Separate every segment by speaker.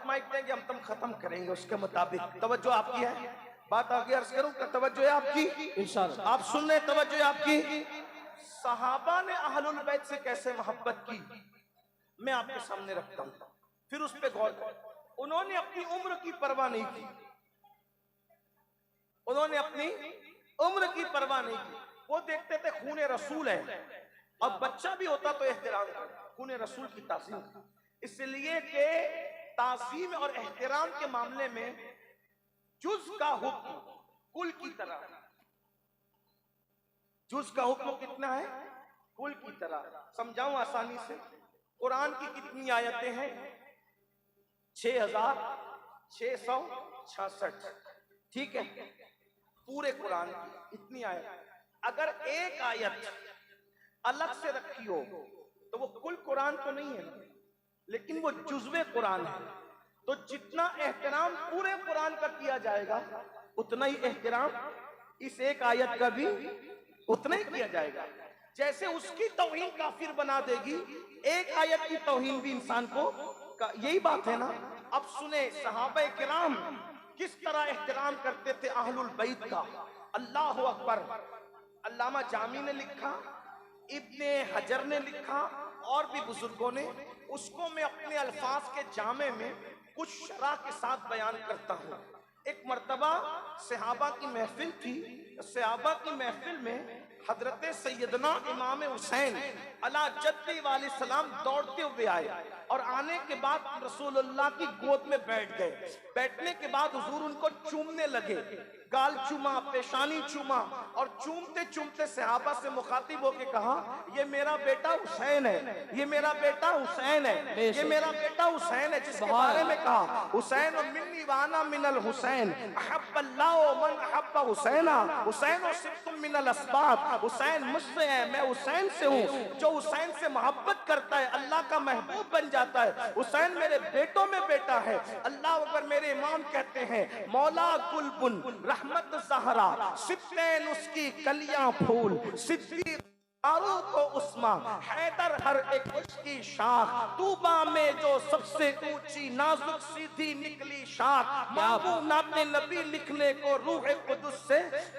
Speaker 1: Mic देंगे हम, तुम खत्म करेंगे उसके मुताबिक। तवज्जो आपकी है, बात आगे अर्ज करूं, तवज्जो है आपकी इंशाअल्लाह। आप सुन रहे, तवज्जो है आपकी। सहाबा ने अहलुल बैत से कैसे मोहब्बत की मैं आपके सामने रखता हूं, फिर उस पर गौर करें। उन्होंने अपनी उम्र की परवाह नहीं की, उन्होंने अपनी उम्र की परवाह नहीं की। वो देखते थे खून रसूल है, अब बच्चा भी होता तो एहतराम करता, खून रसूल की ताज़ीम, इसलिए कि ताज़ीम और एहतराम के मामले में जुज़ का हुक्म कुल की तरह, जुज़ का हुक्म कितना है, कुल की तरह। समझाऊं आसानी से, कुरान की कितनी आयतें हैं? 6666, ठीक है, पूरे कुरान की इतनी आयत। अगर एक आयत अलग से रखी हो तो वो कुल कुरान तो नहीं है, लेकिन वो जुज़्वे कुरान है। तो जितना एहतराम पूरे कुरान का किया जाएगा उतना ही एहतराम इस एक आयत का भी उतना ही किया जाएगा। जैसे उसकी तौहीन काफिर बना देगी, एक आयत की तौहीन भी इंसान को, यही बात है ना। अब सुने सहाबा किराम किस तरह एहतराम करते थे अहलुल बैत का। अल्लाह अकबर। अल्लामा जामी ने लिखा, इब्ने हजर ने लिखा और भी बुजुर्गों ने, उसको मैं अपने अल्फाज के जामे में कुछ शरह के साथ बयान करता हूँ। एक मर्तबा सहाबा की महफिल थी, सहाबा की महफिल में हजरत सैयदना इमाम हुसैन अला जद्दी वाले सलाम दौड़ते हुए आए और आने के बाद रसूलुल्लाह की गोद में बैठ गए। बैठने के बाद हुजूर उनको चूमने लगे, गाल चूमा, पेशानी चूमा, और चूमते चूमते सहाबा से मुखातिब होके कहा, ये मेरा बेटा हुसैन है, ये मेरा बेटा हुसैन है, ये मेरा बेटा हुसैन है, जिसके बारे में कहा हुसैन मिन्नी वाना मिनल हुसैन अहब्बल्लाहु मन अहब्बा हुसैना, हुसैन और सिब्तुम मिनल अस्बात, हुसैन मुझसे है, मैं हुसैन से हूँ। जो हुसैन से मोहब्बत करता है अल्लाह का महबूब बन जाता है। हुसैन मेरे बेटों में बेटा है। अल्लाह अकबर। मेरे इमाम कहते हैं, मौला गुलबुन रहमत ज़हरा सिब्तैन उसकी कलियां फूल, सिद्दीक फारूक को उस्मा, हैदर हर एक उसकी शाख, तूबा में जो सबसे ऊंची नाजुक सीधी निकली शाख, महबूब नाते नबी लिखने को रूह कुदस से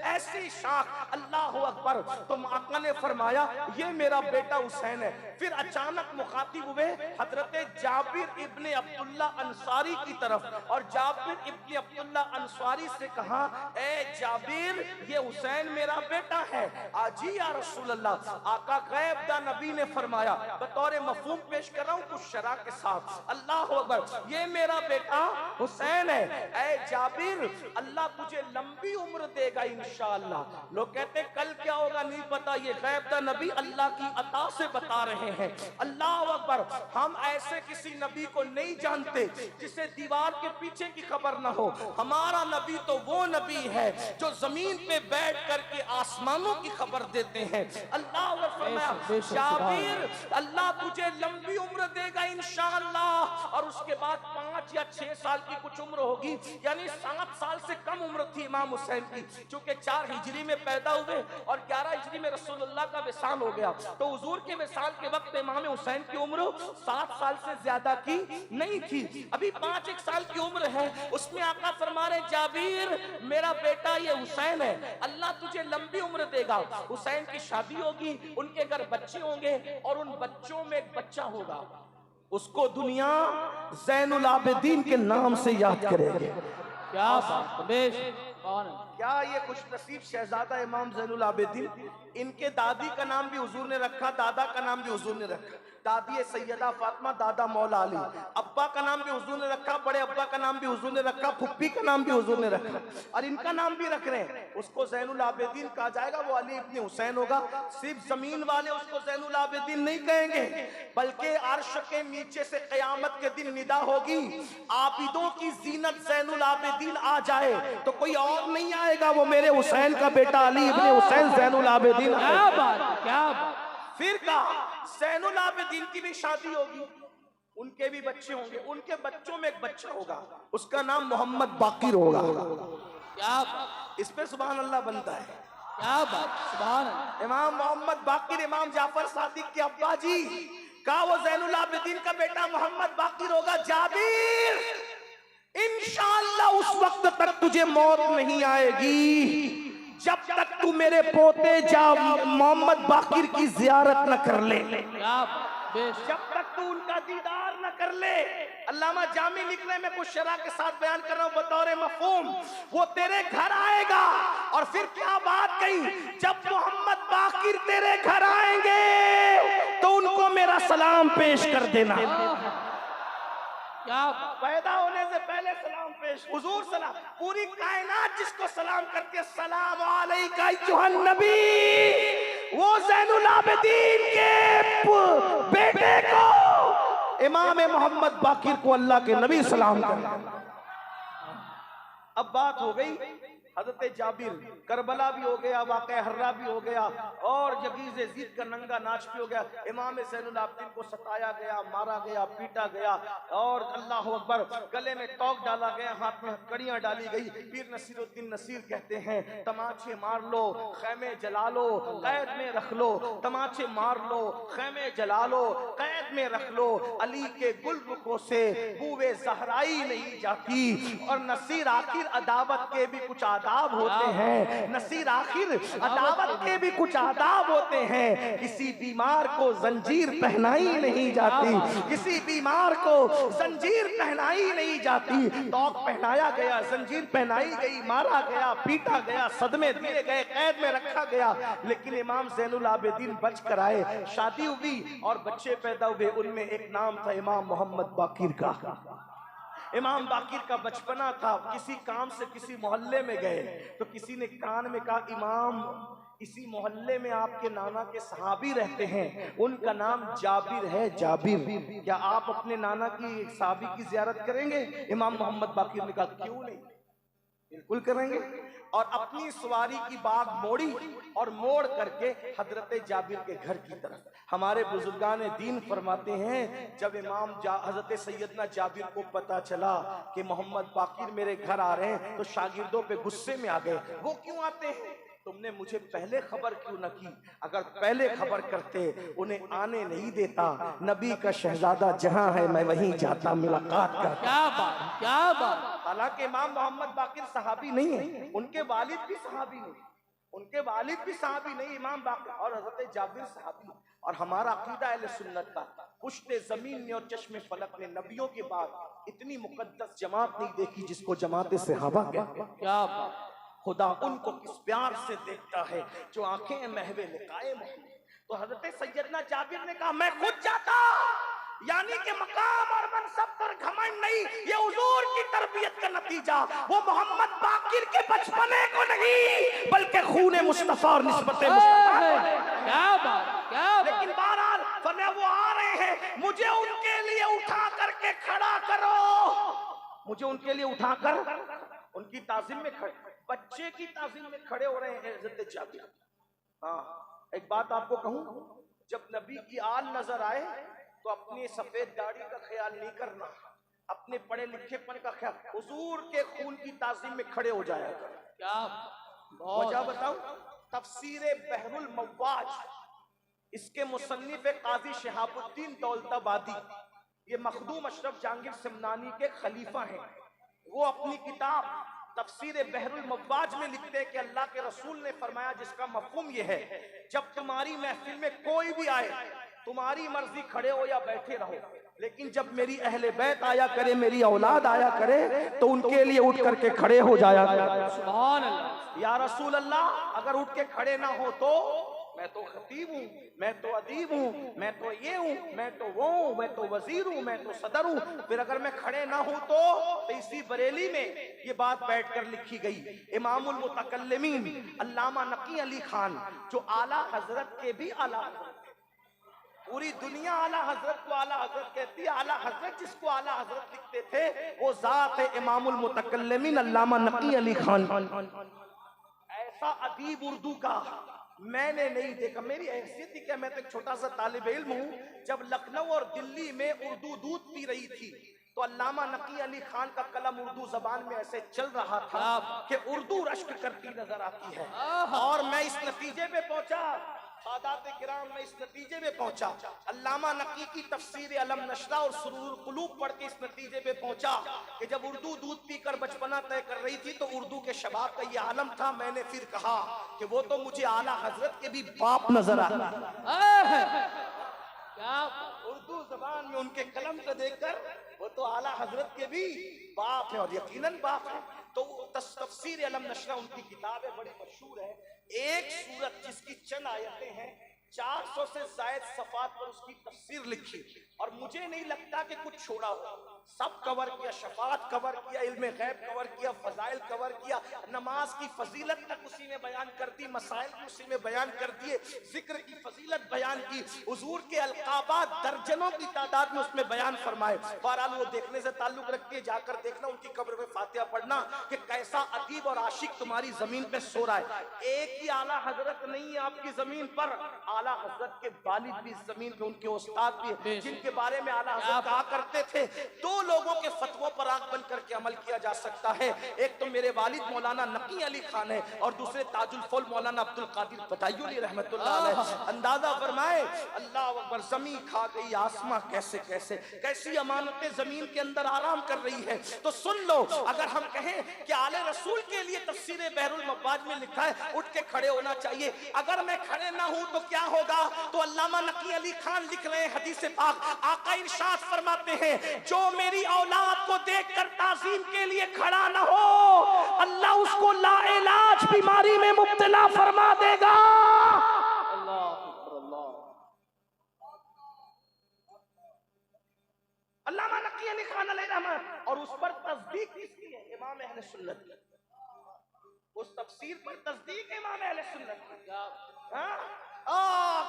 Speaker 1: ऐसी शाख। अल्लाह अकबर। तो आका ने फरमाया ये मेरा बेटा हुसैन है। फिर अचानक मुखातिब हुए हजरत जाबिर इब्ने अब्दुल्ला अंसारी की तरफ, और जाबिर इब्ने अब्दुल्ला अंसारी से कहा, ए जाबिर ये हुसैन मेरा बेटा है। आजी या रसूल अल्लाह। आका गैब दा नबी ने फरमाया, बतौर मफहूम पेश कर रहा हूं कुछ शरा के साथ। अल्लाह अकबर। ये मेरा बेटा हुसैन है। ऐ जाबिर अल्लाह तुझे लंबी उम्र देगा इंशाअल्लाह। लोग कहते कल क्या होगा नहीं पता, ये गैब दा नबी अल्लाह की अता से बता रहे हैं। अल्लाह अकबर। हम ऐसे किसी नबी को नहीं जानते जिसे दीवार के पीछे की खबर ना हो। हमारा नबी तो वो नबी है जो जमीन पे बैठ करके आसमानों की खबर देते हैं। अल्लाह जाबिर अल्लाह तुझे लंबी उम्र देगा इंशाअल्लाह। और उसके बाद 5 या 6 साल की कुछ उम्र होगी, यानी 7 साल से कम उम्र थी इमाम हुसैन की, चूंकि 4 हिजरी में पैदा हुए और 11 हिजरी में रसूलुल्लाह का विसाल हो गया। तो हुजूर के विसाल के वक्त इमाम हुसैन की उम्र 7 साल से ज्यादा की नहीं थी, अभी 5-1 साल की उम्र है। उसमें आका फरमा रहे, जाबिर मेरा बेटा ये हुसैन है, अल्लाह तुझे लंबी उम्र देगा। हुसैन की शादी होगी, उनके घर बच्चे होंगे और उन बच्चों में एक बच्चा होगा, उसको दुनिया ज़ैनुल आबिदीन के नाम से याद करेगी। क्या क्या ये खुश नसीब शहजादा इमाम ज़ैनुल आबिदीन, इनके दादी का नाम भी हुजूर ने रखा, दादा का नाम भी हुजूर ने रखा। दादी सैयदा फातिमा, दादा मौला अली। अब्बा का नाम भी हुजूर ने रखा, बड़े अब्बा का नाम भी हुजूर ने रखा, फुप्पी का नाम भी हुजूर ने रखा, और इनका नाम भी रख रहे हैं। उसको ज़ैनुल आबिदीन कहा जाएगा, वो अली इब्ने हुसैन होगा। सिर्फ जमीन वाले उसको ज़ैनुल आबिदीन नहीं कहेंगे, बल्कि अर्श के नीचे से क़यामत के दिन निदा होगी, आबिदों की जीनत ज़ैनुल आबिदीन आ जाए तो कोई और नहीं आएगा, वो मेरे हुसैन का बेटा अली इब्ने हुसैन ज़ैनुल आबिदीन। क्या बात, क्या बात। फिर कहा ज़ैनुल आबिदीन की भी शादी होगी, उनके भी बच्चे होंगे, उनके बच्चों में एक बच्चा होगा, उसका नाम मोहम्मद बाकिर होगा। क्या बात। इस पे सुभान अल्लाह बनता है। क्या बात, सुभान अल्लाह। इमाम मोहम्मद बाकिर इमाम जाफर सादिक के अब्बा जी का वो ज़ैनुल आबिदीन का बेटा मोहम्मद बाकिर होगा। जाबिर तक तुझे मौत नहीं आएगी जब तक तू मेरे पोते जा मोहम्मद बाकिर की जियारत न कर ले, जब तक तू उनका दीदार न कर ले। अल्लामा जामी लिख रहे, मैं कुछ शरह के साथ बयान कर रहा हूं बतौर मफहूम। वो तेरे घर आएगा और फिर क्या बात कही, जब मोहम्मद बाकिर तेरे घर आएंगे तो उनको मेरा सलाम पेश कर देना। क्या पैदा होने से पहले सलाम पेश, हुजूर सलाम, पूरी कायनात जिसको सलाम करती है, सलाम अलैका अय्युहन नबी, वो ज़ैनुल आबिदीन के बेटे को इमाम मोहम्मद बाकिर को अल्लाह के नबी सलाम कर। अब बात हो गई हजरत जाबिर, करबला भी हो गया, वाक़या हर्रा भी हो गया और यजीद यजीद का नंगा नाच भी हो गया। इमाम ज़ैनुल आबिदीन को सताया गया, मारा गया, पीटा गया और अल्लाह अकबर, गले में तौक डाला गया, हाथ में कड़ियां डाली गई। पीर नसीरुद्दीन नसीर कहते हैं, तमाचे मार लो, खैमे जला लो, कैद में रख लो, तमाचे मार लो, खैमे जला लो, कैद में रख लो, अली के गुलरुखों से बूवे ज़हराई नहीं जाती। और नसीर आखिर अदावत के भी कुछ आदाब होते हैं, नसीर आखिर अदावत के भी कुछ आदाब होते हैं। किसी बीमार को जंजीर पहनाई नहीं जाती, किसी बीमार को जंजीर पहनाई नहीं जाती। तौक पहनाया गया, जंजीर पहनाई गई, मारा गया, पीटा गया, सदमे दिए गए, कैद में रखा गया, लेकिन इमाम ज़ैनुल आबिदीन बच कर आए। शादी हुई और बच्चे पैदा हुए, उनमें एक नाम था इमाम मोहम्मद बाकिर का। इमाम बाकिर का बचपना था, किसी काम से किसी मोहल्ले में गए तो किसी ने कान में कहा, इमाम इसी मोहल्ले में आपके नाना के सहाबी रहते हैं, उनका नाम जाबिर है, जाबिर, क्या आप अपने नाना की सहाबी की जियारत करेंगे? इमाम मोहम्मद बाकिर ने कहा, क्यों नहीं, बिल्कुल करेंगे। और अपनी सवारी की बाग मोड़ी और मोड़ करके हजरत जाबिर के घर की तरफ। हमारे बुजुर्गान दीन फरमाते हैं, जब इमाम हजरत सैयदना जाबिर को पता चला कि मोहम्मद बाकिर मेरे घर आ रहे हैं तो शागिर्दों पे गुस्से में आ गए। वो क्यों आते हैं, तुमने मुझे पहले खबर क्यों न की? अगर पहले खबर करते उन्हें आने नहीं देता। नबी का शहजादा जहां है मैं वहीं जाता, मुलाकात कर। क्या बात, क्या बात। हालांकि इमाम मोहम्मद बाकिर सहाबी नहीं है, उनके वालिद भी सहाबी नहीं, उनके वालिद भी सहाबी नहीं, इमाम बाकिर और हजरत जाबिर सहाबी। और हमारा अकीदा अहले सुन्नत का, पुश्ते जमीन ने और चश्मे फलक ने नबियों के बाद इतनी मुकद्दस जमात नहीं देखी जिसको जमात सहाबा कहते हैं। क्या बात। खुदा उनको किस प्यार से देखता है जो आंखें महवे लिकाए मोहम्मद। तो हजरत सैयदना जाबिर ने कहा, मैं खुद जाता, यानी कि मकाम और मनसब पर घमंड नहीं, ये हुजूर की तरबियत का नतीजा। वो मोहम्मद बाकिर के बचपने को नहीं बल्कि खूने मुस्तफा और निस्बते मुस्तफा। क्या बात, क्या बात। लेकिन बहरहाल फरमाया वो आ रहे हैं, मुझे उनके लिए उठा करके खड़ा करो, मुझे उनके लिए उठाकर उनकी ताज़ीम में खड़े, बच्चे की ताज़ीम में खड़े हो रहे हैं हज़रत जाबिर। हाँ, एक बात आपको कहूं, जब नबी की आल नजर आए तो अपनी सफेद दाढ़ी का ख्याल नहीं करना, अपने पढ़े लिखेपन का ख्याल, हुजूर के खून की ताज़ीम में खड़े हो जाया। क्या वजह बताऊं? तफसीर बहरुल मव्वाज, इसके मुसन्निफ काजी शहाबुद्दीन दौलताबादी, ये मखदूम अशरफ जहांगीर समनानी के खलीफा हैं। वो अपनी किताब तफसीर बहरुल मव्वाज में लिखते हैं कि अल्लाह के रसूल ने फरमाया, जिसका मफहूम ये है, जब तुम्हारी महफिल में कोई भी आए, तुम्हारी मर्जी खड़े हो या बैठे रहो, लेकिन जब मेरी अहले बैत आया करे, मेरी औलाद आया करे, तो उनके लिए उठ करके खड़े हो जाया। सुभान अल्लाह। या रसूल अल्लाह, अगर उठ के खड़े ना हो तो मैं तो खतीब हूँ, मैं तो अदीब हूँ, मैं तो ये हूँ, मैं तो वो हूँ, मैं तो वजीर हूँ, मैं तो सदर हूँ, फिर अगर मैं खड़े ना हूँ तो इसी बरेली में ये बात बैठकर लिखी गई। इमामुल मुतकल्लिमीन अल्लामा नकी अली खान, जो आला हजरत के भी आला, पूरी दुनिया आला हजरत को आला हजरत कहती है, आला हजरत जिसको आला हजरत लिखते थे वो जात है इमामुल मुतकल्लिमीन अल्लामा नकी अली खान। ऐसा अदीब उर्दू का मैंने नहीं देखा। मेरी हैसियत ही क्या, मैं तो एक छोटा सा तालिब इल्म हूँ। जब लखनऊ और दिल्ली में उर्दू दूध पी रही थी तो अल्लामा नकी अली खान का कलम उर्दू जबान में ऐसे चल रहा था कि उर्दू रश्क करती नजर आती है। और मैं इस नतीजे पे पहुंचा सादात किराम में इस नतीजे में पहुंचा, अल्लामा नकी की तफसीर अलम नशरा और सुरूर कुलूब पढ़ के इस नतीजे पे पहुंचा कि जब उर्दू दूध पीकर बचपना तय कर रही थी तो उर्दू के शबाब का ये आलम था। मैंने फिर कहा कि वो तो मुझे आला हजरत के भी बाप नजर आ क्या उर्दू जबान में उनके कलम को देखकर वो तो आला हजरत के भी बाप है और यकीनन बाप है। तो तफसीर अलम नशरा उनकी किताब है, बड़ी मशहूर है। एक सूरत जिसकी चंद आयतें हैं, 400 से जायद सफात पर उसकी तफसीर लिखी और मुझे नहीं लगता कि कुछ छोड़ा हो। सब कवर किया, शफात कवर किया, इल्म गैब कवर किया, फजाइल कवर किया, नमाज की फजीलत तक उसी में बयान कर दी, मसाइल भी उसी में बयान कर दिए, जिक्र की फजीलत बयान की, हुजूर के अलकाबात दर्जनों की तादाद में उसमें बयान फरमाए। बहरहाल वो देखने से ताल्लुक रखती है, जाकर देखना उनकी कब्र में फातिहा पढ़ना कि कैसा अदीब और आशिक तुम्हारी जमीन पे सो रहा है। एक ही आला हजरत नहीं है आपकी जमीन पर, आला हजरत के वालिद भी जमीन पे, उनके उस्ताद भी, जिनके बारे में आला हजरत कहा करते थे दो लोगों के फतवों पर आंख बंद करके अमल किया जा सकता है। एक तो मेरे वालिद मौलाना नकी अली खान है और दूसरे ताजुल फौल मौलाना अब्दुल कादिर बदायूनी रहमतुल्लाह अलैह। अंदाजा फरमाए, अल्लाह अकबर, जमीन खा गई आसमां कैसे कैसे, कैसी अमानतें जमीन के अंदर आराम कर रही है। तो सुन लो, अगर हम कहें कि आले रसूल के लिए तफसीर बहरुल मवाज में लिखा है उठ के खड़े होना चाहिए, अगर मैं खड़े ना हूं तो क्या होगा? तो अल्लामा नकी अली खान लिख रहे हैं हदीस पाक, आका इरशाद फरमाते हैं जो मेरी औलाद को देखकर ताजीम के लिए खड़ा न हो, अल्लाह उसको लाइलाज बीमारी में मुब्तला फरमा देगा। अल्लामा नकी अली खान अलैहिर्रहमत, और उस पर तस्दीक किसकी है? इमाम अहले सुन्नत की। उस तफसीर पर तस्दीक इमाम अहले सुन्नत की।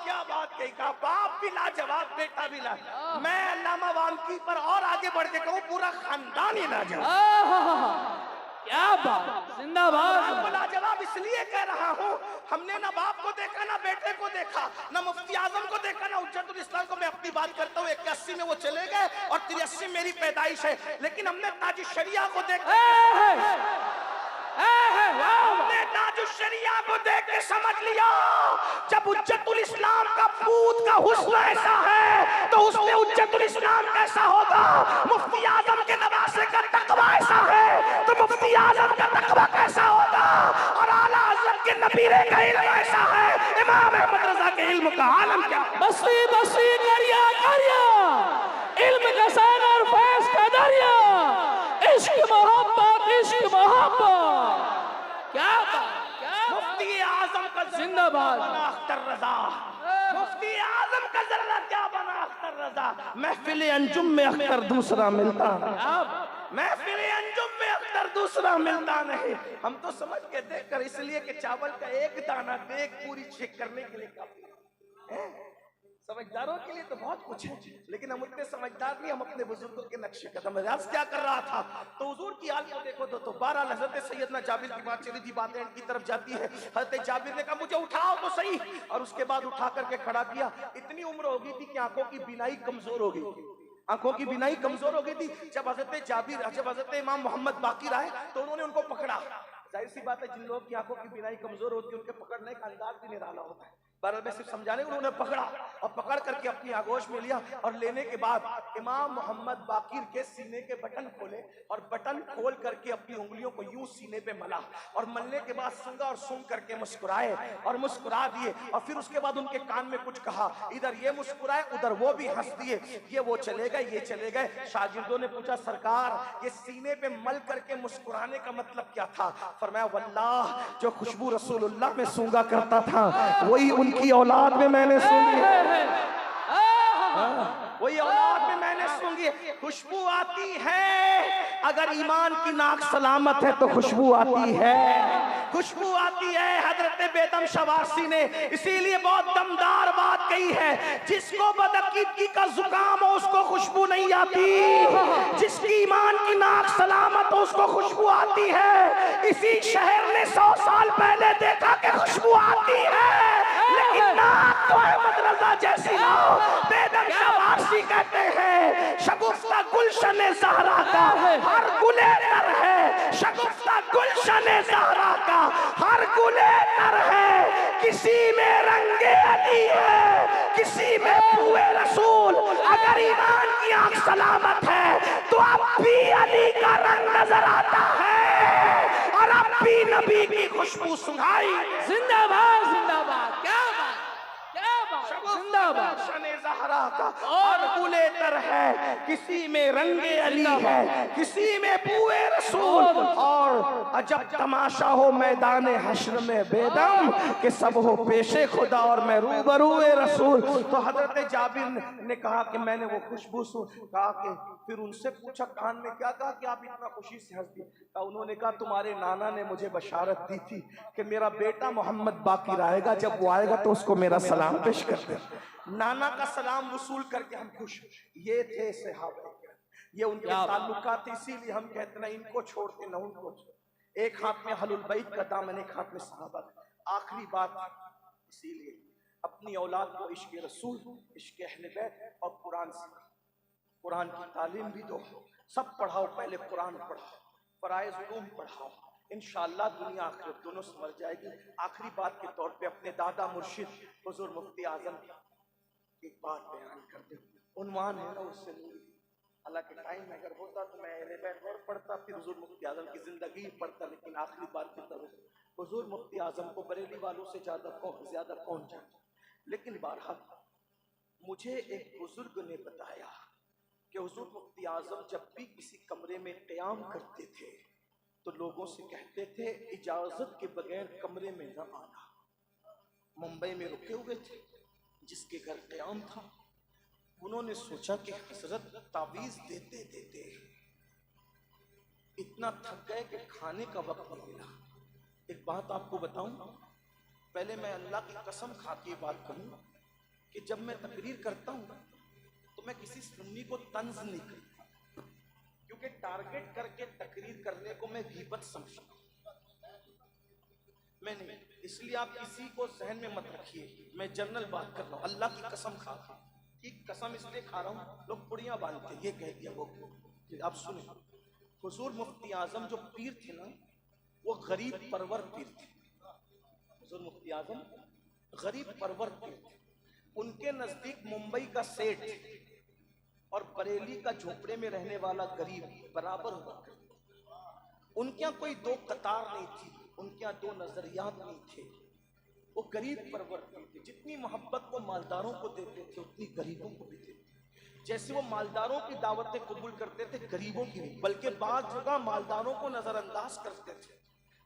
Speaker 1: क्या बात कही, का बाप भी लाजवाब, बेटा भी लाजवाब। मैं अल्लामा वाल्मीकि पर और आगे बढ़ के कहूँ पूरा खानदान ही लाजवाब। क्या बात, जिंदाबाद। लाजवाब इसलिए कह रहा हूँ, हमने ना बाप को देखा, ना बेटे को देखा, ना मुफ्ती आजम को देखा, ना हुज्जतुल इस्लाम को। मैं अपनी बात करता हूँ, 81 में वो चले गए और 83 मेरी पैदाइश है, लेकिन हमने ताज शरिया को देखा। हमने ताज शरिया को देख के समझ लिया, जब हुज्जतुल इस्लाम का पूत का हुस्न ऐसा है तो उसमें हुज्जतुल इस्लाम कैसा होगा। मुफ्ती आजम के नवासे का तकवा ऐसा है तो मुफ्ती आजम का तकवा कैसा होगा। और आला हज़रत के नबीरे का इल्म ऐसा है, इमाम अहमद रज़ा के इल्म का आलम क्या। बसी बसी करिया करिया, इल्म का सागर फैज़ का दरिया, इश्क मोहब्बत, इश्क मोहब्बत। क्या मुफ्ती आजम का जिंदाबाद, अख्तर रजा। मुफ्ती आजम का जर्रा क्या बना, अख्तर रजा। महफिल अंजुम में अख्तर दूसरा मिलता, महफिल अंजुम में अख्तर दूसरा मिलता नहीं। हम तो समझ के देखकर, इसलिए कि चावल का एक दाना देख पूरी चेक करने के लिए काफी है। समझदारों के लिए तो बहुत कुछ है, लेकिन हम उतने समझदार नहीं। हम अपने बुजुर्गों के नक्शे कदम। आज क्या कर रहा था तो हुजूर की हाल को देखो तो 12 हज़रत सैयदना जाबिर की बात चली थी, बातें इनकी तरफ जाती है। हज़रत जाबिर ने कहा मुझे उठाओ तो सही, और उसके बाद उठा करके खड़ा किया। इतनी उम्र हो गई थी कि आंखों की बिनाई कमजोर हो गई, आंखों की बिनाई कमजोर हो गई थी। जब हज़रत इमाम मोहम्मद बाकिर आए तो उन्होंने उनको पकड़ा। जाहिर सी बात है, जिन लोगों की आंखों की बिनाई कमजोर होती है उनके पकड़ने का अंदाज भी निराला होता है। बहरहाल में सिर्फ समझाने, उन्होंने पकड़ा और पकड़ करके अपनी आगोश में लिया, और लेने के बाद इमाम मोहम्मद बाकिर के सीने के बटन खोले और बटन खोल करके अपनी उंगलियों को यूं सीने पे मला, और मलने के बाद सूंघा और सूंघ करके मुस्कुराए और मुस्कुरा दिए। और फिर उसके बाद उनके कान में कुछ कहा, इधर ये मुस्कुराए उधर वो भी हंस दिए। ये वो चले गए, ये चले गए। शागिर्दों ने पूछा सरकार ये सीने पे मल करके मुस्कुराने का मतलब क्या था? फरमाया वल्लाह जो खुशबू रसूलुल्लाह में सूंघा करता था वही उनकी औलाद में मैंने सूंघी, वही औलाद में मैंने सूंघी। खुशबू आती है, अगर ईमान की नाक सलामत है तो खुशबू आती है, खुशबू आती है। हजरत बेदम शवासी ने इसीलिए बहुत दमदार बात कही है, जिसको बदअकीदगी का जुकाम हो उसको खुशबू नहीं आती, जिसकी ईमान की नाक सलामत हो उसको खुशबू आती है। इसी शहर ने 100 साल पहले देखा कि खुशबू आती है, लेकिन नाक तो अहमद रजा जैसी ना हो। बेदम शवासी कहते हैं शगुफ्ता गुलशन ज़हरा का हर गुले नर है, शगुफ्ता गुलशन ज़हरा का हर गुले नर है। किसी में रंगे अली है, किसी में हुए रसूल। अगर ईमान की आंख सलामत है तो अब भी अली का रंग नजर आता है और अब भी नबी की खुशबू सुनाई।
Speaker 2: जिंदाबाद जिंदाबाद, क्या बात क्या बात, जिंदाबाद।
Speaker 1: शने ज़हरा का और बुले तर है, किसी में रंगे अली है, किसी में बुए रसूल। और अजब तमाशा हो मैदान हश्र में बेदम कि सब हो पेशे खुदा और मैं रूबरूए रसूल। तो हजरत जाबिर ने कहा कि मैंने वो खुशबू कहा कि फिर उनसे पूछा कान में क्या कहा कि आप इतना खुशी से हंस दिए। उन्होंने कहा तुम्हारे नाना ने मुझे बशारत दी थी कि मेरा बेटा मोहम्मद बाकिर आएगा, जब वो आएगा तो उसको मेरा सलाम पेश कर दे। नाना का सलाम वसूल करके हम खुश। ये थे सहाबा, ये उनके ताल्लुकात, इसीलिए हम कहते ना इनको छोड़ते ना उनको। एक हाथ में अहलुल बैत का दामन, एक हाथ में सहाबा। आखिरी बात, इसीलिए अपनी औलाद को इश्क रसूल, इश्क अहले बैत और कुरान सिखाओ, कुरान की तालीम भी दो। सब पढ़ाओ, पहले कुरान पढ़ाओ, फराइज़ उलूम पढ़ाओ, इंशाअल्लाह दुनिया आखिरत दोनों समझ जाएगी। आखिरी बात के तौर पे अपने दादा मुर्शिद हुजूर मुफ्ती आजम एक बात बयान कर दे। उन्वान है ना उससे दूरी। हालांकि टाइम अगर होता तो मैं अहले बैत और पढ़ता, फिर हुजूर मुफ्ती आजम की जिंदगी पढ़ता, लेकिन आखिरी बात की तरफ हुजूर मुफ्ती आजम को बरेली वालों से ज्यादा कौन जानता। लेकिन बहरहाल मुझे एक बुजुर्ग ने बताया कि हुजूर मुफ्ती आजम जब भी किसी कमरे में क़याम करते थे तो लोगों से कहते थे इजाजत के बगैर कमरे में न आना। मुंबई में रुके हुए थे, जिसके घर क़याम था, उन्होंने सोचा कि हजरत तावीज़ देते देते इतना थक गए कि खाने का वक्त नहीं मिला। एक बात आपको बताऊं, पहले मैं अल्लाह की कसम खा के बात करूं कि जब मैं तकरीर करता हूं तो मैं किसी सुन्नी को तंज नहीं करता, क्योंकि टारगेट करके तकरीर करने को मैं गीबत समझता हूं। मैं नहीं, इसलिए आप किसी को जहन में मत रखिए, मैं जनरल बात कर रहा हूं। अल्लाह की कसम खा के, कसम इसलिए खा रहा हूं, लोग पुड़ियां बांधते ये कह दिया वो। आप सुने, हुजूर मुफ्ती आजम जो पीर थे ना, वो गरीब परवर पीर थे। हुजूर मुफ्ती आजम गरीब परवर पीर थे। उनके नजदीक मुंबई का सेठ और बरेली का झोपड़े में रहने वाला गरीब बराबर हुआ करते। उनके यहाँ कोई दो कतार नहीं थी, उनके यहाँ दो नजरियात नहीं थे। वो गरीब परवर थे। जितनी मोहब्बत वो मालदारों को देते थे उतनी गरीबों को भी देते। जैसे वो मालदारों की दावतें कबूल करते थे, गरीबों की नहीं, बल्कि बाद जगह मालदारों को नजरअंदाज करते थे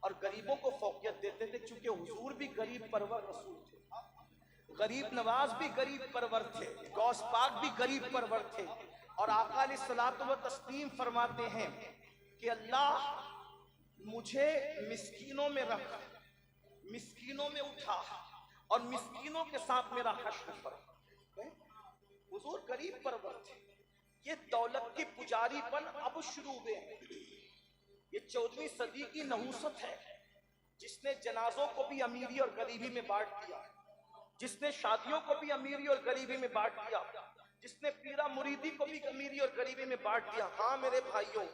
Speaker 1: और गरीबों को फौकियत देते थे। चूंकि हुजूर भी गरीब परवर रसूल थे, गरीब नवाज भी गरीब परवर थे, गौस पाक भी गरीब परवर थे। और आका अलैहिस्सलातु व तस्लीम फरमाते हैं कि अल्लाह मुझे मिस्कीनों में रख, मिस्कीनों में उठा और मिस्कीनों के साथ मेरा हश्र कर। हुजूर गरीब परवर थे। ये दौलत की पुजारीपन अब शुरू हुए हैं। ये 14वीं सदी की नहूसत है, जिसने जनाजों को भी अमीरी और गरीबी में बांट दिया, जिसने शादियों को भी अमीरी और गरीबी में बांट दिया, जिसने पीरा मुरीदी को भी अमीरी और गरीबी में बांट दिया। हाँ मेरे भाइयों,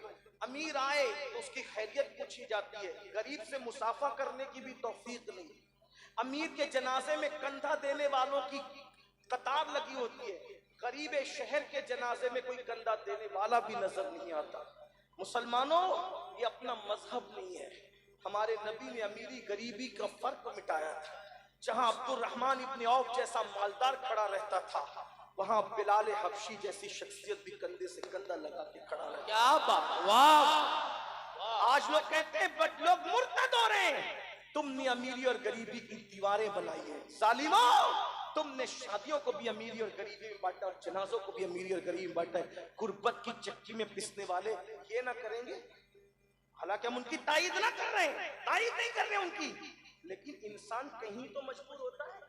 Speaker 1: अमीर आए तो उसकी खैरियत पूछी जाती है, गरीब से मुसाफा करने की भी तौफीक नहीं। अमीर के जनाजे में कंधा देने वालों की कतार लगी होती है, गरीब शहर के जनाजे में कोई कंधा देने वाला भी नजर नहीं आता। मुसलमानों, ये अपना मजहब नहीं है। हमारे नबी ने अमीरी गरीबी का फर्क मिटाया था। जहां अब्दुर्रहमान इब्न औफ जैसा मालदार खड़ा रहता था, वहां बिलाल हबशी जैसी शख्सियत भी कंधे से कंधा लगा के खड़ा रहता।
Speaker 2: क्या बात, वाह।
Speaker 1: आज लोग कहते हैं बट लोग मुर्तद हो रहे हैं। तुमने अमीरी और गरीबी की दीवारें बनाई है जालिमों। तुमने शादियों को भी अमीरी और गरीबी में बांटा और जनाजों को भी अमीरी और गरीबी में बांटा है। गुर्बत की चक्की में पिसने वाले ये ना करेंगे। हालांकि हम उनकी तायीद ना कर रहे हैं, तायीद नहीं कर रहे उनकी, लेकिन इंसान कहीं तो मजबूर होता है।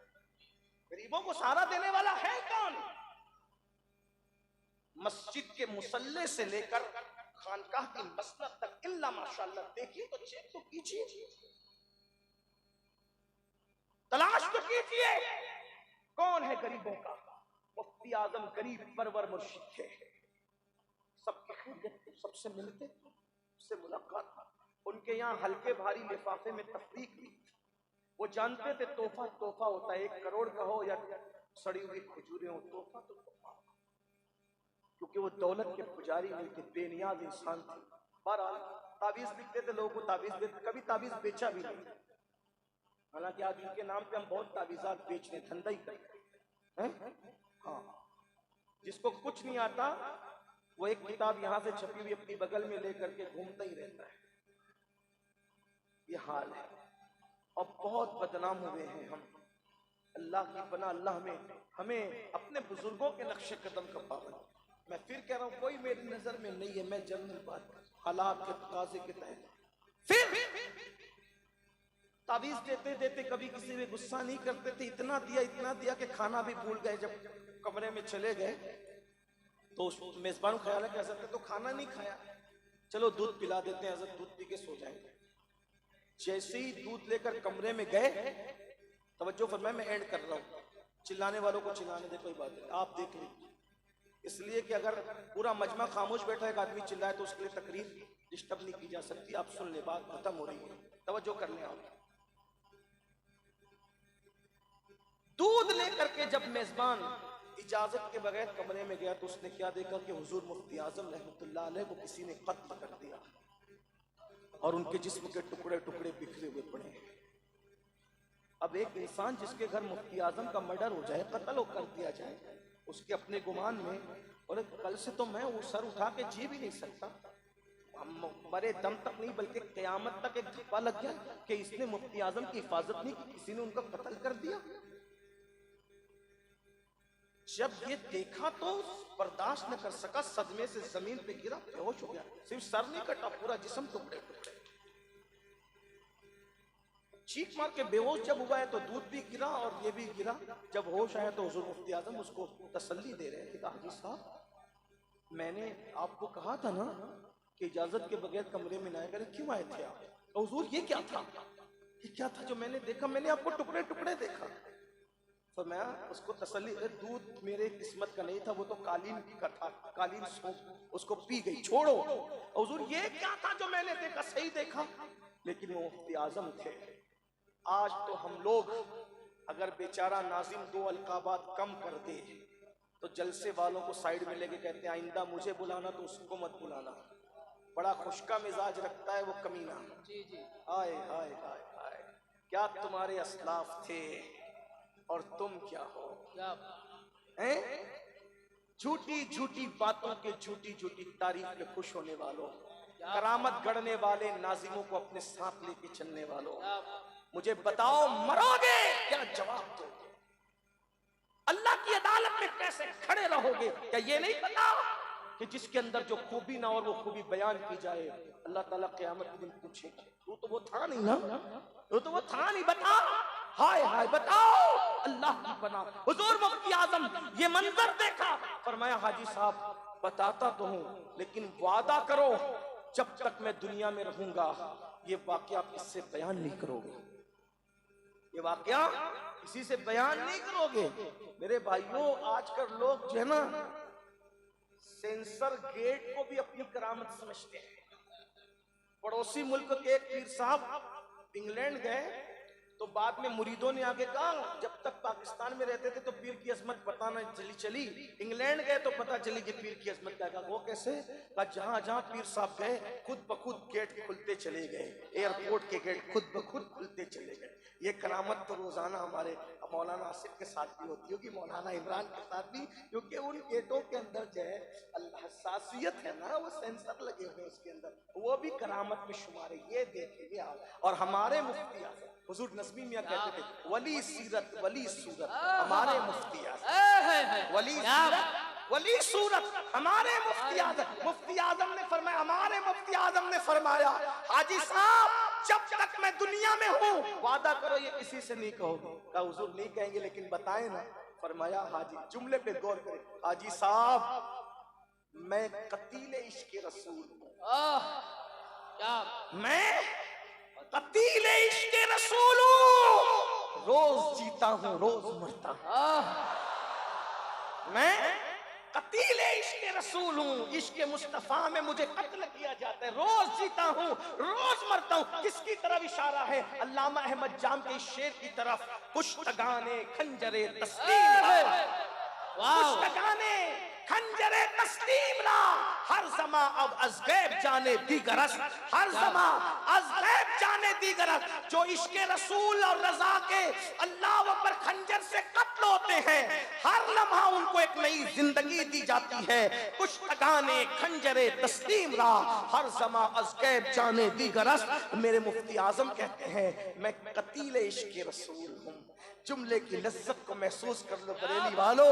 Speaker 1: गरीबों को सहारा देने वाला है कौन? मस्जिद के मुसल्ले से लेकर खानकाह की मसनद तक, इल्ला माशाअल्लाह। देखिए तो चेक तो कीजिए, तलाश तो कीजिए, कौन है गरीबों का? मुफ्ती आजम गरीब परवर मुर्शिद थे। सबकी खैरियत, सबसे मिलते, उससे मुलाकात। उनके यहाँ हल्के भारी लिफाफे में तफरीक भी। वो जानते थे तोहफा तोहफा होता है, 1 करोड़ का हो या सड़ी हुई खजूरें हो, तोहफा तो तोहफा। क्योंकि वो दौलत के पुजारी नहीं थे, बेनियाज इंसान थे। बहरहाल ताबीज लिखते थे लोगों को, ताबीज कभी ताबीज बेचा भी नहीं। हालांकि आज उनके नाम पे हम बहुत ताबीजात बेचने धंधा ही करते हैं। हाँ, जिसको कुछ नहीं आता वो एक किताब यहाँ से छपी हुई अपनी बगल में लेकर के घूमता ही रहता है। ये हाल है और बहुत बदनाम हुए हैं हम। अल्लाह की पनाह, अल्लाह हमें अपने बुजुर्गों के नक्शे कदम का पाबंद। मैं फिर कह रहा हूँ, कोई मेरी नजर में नहीं है, मैं जनरल बात हालात के तकाजे के तहत। फिर ताबीज देते देते कभी किसी में गुस्सा नहीं करते थे। इतना दिया कि खाना भी भूल गए। जब कमरे में चले गए तो मेजबान को ख्याल है कि हजरत तो खाना नहीं खाया, चलो दूध पिला देते हैं, हजरत दूध पी के सो जाएंगे। जैसे ही दूध लेकर कमरे में गए, तवज्जो फरमाए, मैं एंड कर रहा हूँ, चिल्लाने वालों को चिल्लाने दे, कोई बात नहीं, आप देख लीजिए। इसलिए कि अगर पूरा मजमा खामोश बैठा एक आदमी चिल्लाए तो उसके लिए तकरीर डिस्टर्ब नहीं की जा सकती। आप सुन ले, बात खत्म हो रही है, तवज्जो कर लें आप। दूध लेकर के जब मेजबान इजाजत के बगैर कमरे में गया तो उसने क्या देखा कि हुजूर मुफ्ती आजम रहमतुल्लाह अलैह को किसी ने कत्ल कर दिया और उनके जिस्म के टुकड़े टुकड़े बिखरे हुए पड़े हैं। अब एक इंसान जिसके घर मुफ्ती आजम का मर्डर हो जाए, कत्ल कर दिया जाए, उसके अपने गुमान में, और कल से तो मैं वो सर उठा के जी भी नहीं सकता, मरे दम तक नहीं बल्कि क़यामत तक एक धब्बा लग गया कि इसने मुफ्ती आजम की हिफाजत नहीं की, किसी ने उनका कत्ल कर दिया। जब ये देखा तो बर्दाश्त न कर सका, सदमे से जमीन पे गिरा, बेहोश हो गया। सिर्फ सर नहीं कटा, पूरा जिस्म टुकड़े टुकड़े। चीख मार के बेहोश जब हुआ है तो दूध भी गिरा और ये भी गिरा। जब होश आया तो हुजूर मुफ्ती आजम उसको तसल्ली दे रहे थे, कहा हाजी साहब मैंने आपको कहा था ना कि इजाजत के बगैर कमरे में ना आए, क्यों आए थे आप? तो हुजूर ये क्या था, ये क्या था जो मैंने देखा? मैंने आपको टुकड़े टुकड़े देखा। तो मैं उसको तसल्ली, दूध मेरे किस्मत का नहीं था, वो तो कालीन का था, कालीन सौंप उसको पी गई, छोड़ो। हुजूर ये क्या था जो मैंने देखा? सही देखा, लेकिन वो मुफ्ती आजम थे। आज तो हम लोग अगर बेचारा नाजिम 2 अलकाबात कम कर दे तो जलसे वालों को साइड में लेके कहते हैं आइंदा मुझे बुलाना तो उसको मत बुलाना, बड़ा खुशका मिजाज रखता है वो कमीना।
Speaker 2: जी जी,
Speaker 1: हाय हाय हाय हाय, क्या तुम्हारे असलाफ थे और तुम क्या हो? हैं? झूठी झूठी बातों के झूठी झूठी तारीफ में खुश होने वालों, करामत गढ़ने वाले, नाजिमों को अपने साथ लेके चलने वालों, मुझे बताओ मरोगे क्या जवाब दोगे? अल्लाह की अदालत में कैसे खड़े रहोगे? क्या ये नहीं पता कि जिसके अंदर जो खूबी ना और वो खूबी बयान की जाए, अल्लाह ताला क़यामत के दिन पूछेगा, तू तो वो था नहीं ना, तू तो वो था नहीं, बता। हाय हाय, बताओ अल्लाह की पनाह। हुजूर मुफ्ती आजम ये मंजर देखा, फरमाया हाजी साहब बताता तो हूँ, लेकिन वादा करो जब तक मैं दुनिया में रहूंगा ये वाकया आप इससे बयान नहीं करोगे, ये वाकया किसी से बयान नहीं करोगे। मेरे भाइयों, आजकल लोग जो है ना सेंसर गेट को भी अपनी करामत समझते हैं। पड़ोसी मुल्क के एक पीर साहब इंग्लैंड गए तो बाद में मुरीदों ने आगे कहा, जब तक पाकिस्तान में रहते थे तो पीर की अजमत पता नहीं चली, इंग्लैंड गए तो पता चली कि पीर की अजमत क्या। वो कैसे? जहां जहां पीर साहब गए खुद ब खुद गेट खुलते चले गए, एयरपोर्ट के गेट खुद ब खुद खुलते चले गए। ये करामत तो रोजाना हमारे मौलाना आसिफ के साथ भी होती होगी, मौलाना इमरान के साथ भी, क्योंकि उन गेटों के अंदर जो है हसासियत है ना, वो सेंसर लगे हुए उसके अंदर, वो भी करामत में शुमार है। ये देखेंगे आप। और हमारे मुफ्ती आज़म हुजूर नज़मी मियां कहते थे वली सीरत वली सूरत, हमारे मुफ्ती आज़म वली सीरत वली सूरत, हमारे मुफ्ती आज़म। मुफ्ती आज़म ने फरमाया, हमारे मुफ्ती आज़म ने फरमाया, हाजी साहब जब तक मैं दुनिया में हूँ वादा करो ये किसी से नहीं कहोगे। कहा हुजूर नहीं कहेंगे, लेकिन बताए ना। फरमाया हाजी, जुमले पे गौर करें, हाजी साहब मैं कतील इश्क रसूल हूँ, मैं कतील इश्क रसूल हूँ, रोज जीता हूँ रोज मरता हूँ। मैं कतील इश्क रसूल हूँ, इश्क मुस्तफा में मुझे कत्ल किया जाता है, रोज जीता हूँ रोज मरता हूँ। किसकी तरफ इशारा है? अल्लामा अहमद जाम के शेर की तरफ। पुश्तगाने खंजरे तस्लीम है, पुश्तगाने खंजरे तस्लीम रा, हर जमा अब अज़गैब जाने दीगरस, हर जमा अज़गैब जाने दीगरस। जो इश्क रसूल और रजा के अल्लाह पर खंजर से कत्ल होते हैं, हर लम्हा उनको एक नई जिंदगी दी जाती है। पुश्तगाने खंजरे तस्लीम रा, हर जमा अज़गैब जाने दीगरस। मेरे मुफ्ती आजम कहते हैं, मैं कतील इश्क रसूल हूँ। जुमले की लज्जत को महसूस कर लो बरेली वालों,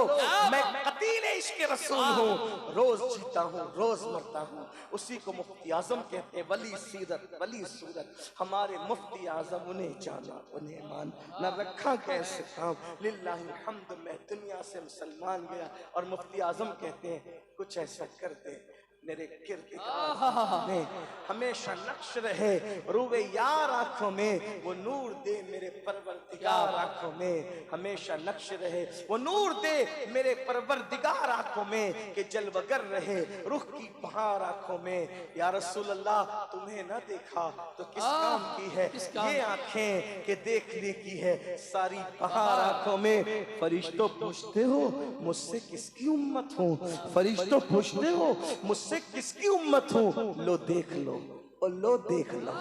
Speaker 1: मैं कतील इश्क रसूल हूँ, रोज जीता हूँ रोज मरता हूँ। उसी को मुफ्ती आजम कहते हैं, वली सीरत वली सूरत। हमारे मुफ्ती आजम, उन्हें जाना उन्हें मान, न रखा कैसे काम, लिल्लाहि हम्द। मैं दुनिया से मुसलमान गया और मुफ्ती आजम कहते हैं, कुछ ऐसा कर दे मेरे किरदार में हमेशा नक्श रहे, रूवे यार आंखों में वो नूर दे मेरे परवरदिगार आंखों में, हमेशा नक्श रहे वो नूर दे मेरे परवरदिगार आंखों में, कि जलवगर रहे रुख की बहार आंखों में। या रसूल अल्लाह, तुम्हें ना देखा तो किस काम की है ये आंखें, कि देखने की है सारी बहार आंखों में। फरिश्तों पूछते हो मुझसे किसकी उम्मत हूँ, फरिश्तों पूछते हो मुझसे किसकी उम्मत हूँ, लो देख लो, और लो देख लो,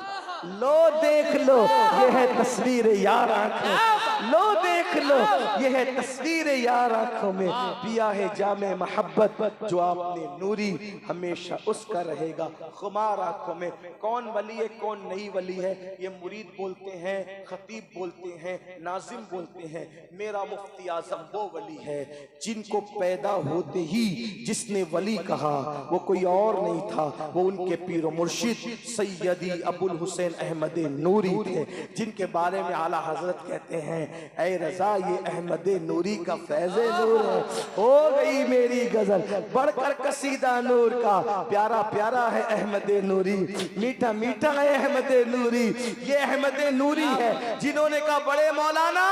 Speaker 1: लो देख लो, ये है तस्वीर यार आंखों, लो देख लो, ये है तस्वीर यार आंखों में। पिया है जामे मोहब्बत जो आपने नूरी, हमेशा उसका रहेगा खुमार आंखों में। कौन वली है कौन नहीं वली है, ये मुरीद बोलते हैं, खतीब बोलते हैं, नाजिम बोलते हैं। मेरा मुफ्ती आजम वो वली है जिनको पैदा होते ही जिसने वली कहा वो कोई और नहीं था, वो उनके पीर मुर्शिद सैयदी अबुल हुसैन अहमद नूरी थे, जिनके बारे में आला हजरत कहते हैं, ऐ रजा ये अहमद नूरी का फैज़े नूर है। हो गई मेरी गजल बढ़कर कसीदा नूर का, प्यारा प्यारा है अहमद नूरी, मीठा मीठा है अहमद नूरी। ये अहमद नूरी है जिन्होंने कहा, बड़े मौलाना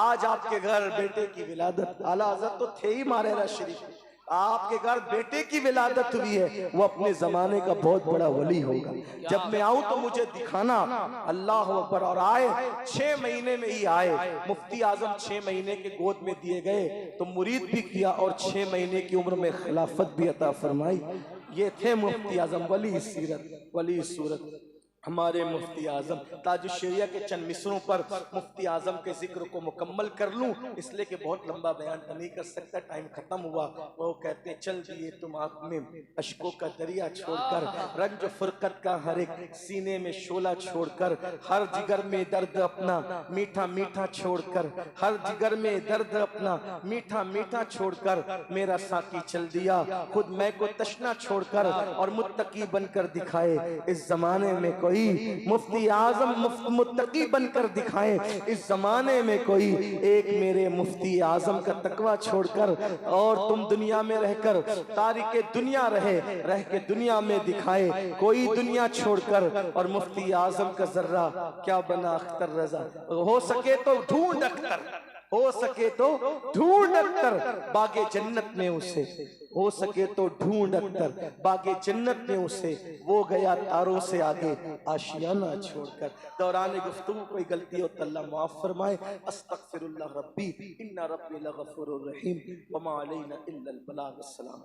Speaker 1: आज आपके घर बेटे की विलादत, आला हजरत तो थे ही मारेरा शरीफ, आपके घर बेटे की विलादत हुई है, वो अपने जमाने का बहुत बड़ा वली होगा। जब मैं आऊं तो मुझे दिखाना, अल्लाह अकबर। और आए 6 महीने में ही आए, मुफ्ती आजम 6 महीने के गोद में दिए गए तो मुरीद भी किया और 6 महीने की उम्र में खिलाफत भी अता फरमाई। ये थे मुफ्ती आजम, वली सीरत वली सूरत हमारे मुफ्ती आजम। ताजुश्शरिया के चंद मिसरों पर मुफ्ती आजम के जिक्र को मुकम्मल कर लूं, इसलिए कि बहुत लंबा बयान तो नहीं कर सकता, टाइम खत्म हुआ। वो कहते हैं, चल दिए तुम आँख में अश्कों का दरिया छोड़कर, रंज फुरकत का हर एक सीने में शोला छोड़कर, हर जिगर में दर्द अपना मीठा मीठा छोड़कर, हर जिगर में दर्द अपना मीठा मीठा छोड़कर, मेरा साकी चल दिया खुद मैं को तशना छोड़कर, और मुत्तकी बनकर दिखाए इस जमाने में कोई, मुफ्ती आजम मुत्तकी बनकर दिखाएं इस जमाने में कोई, एक मेरे मुफ्ती आजम का तकवा छोड़कर, और तुम दुनिया में रहकर तारिके दुनिया रह के दुनिया में दिखाए कोई दुनिया छोड़कर, और मुफ्ती आजम का जर्रा क्या बना अख्तर रजा। हो सके तो ढूंढ अख्तर, हो सके तो ढूंढ अख्तर बागे जन्नत में उसे, हो सके तो ढूंढ अख्तर बागे जन्नत में उसे, वो गया तारों से आगे आशियाना छोड़कर। दौरान गुफ्तगू कोई गलती हो तो अल्लाह माफ फरमाए। अस्तगफिरुल्लाह रब्बी इन्ना रब्बी लगफूरुर रहीम वमा अलैना इल्लल बलाग। अस्सलाम।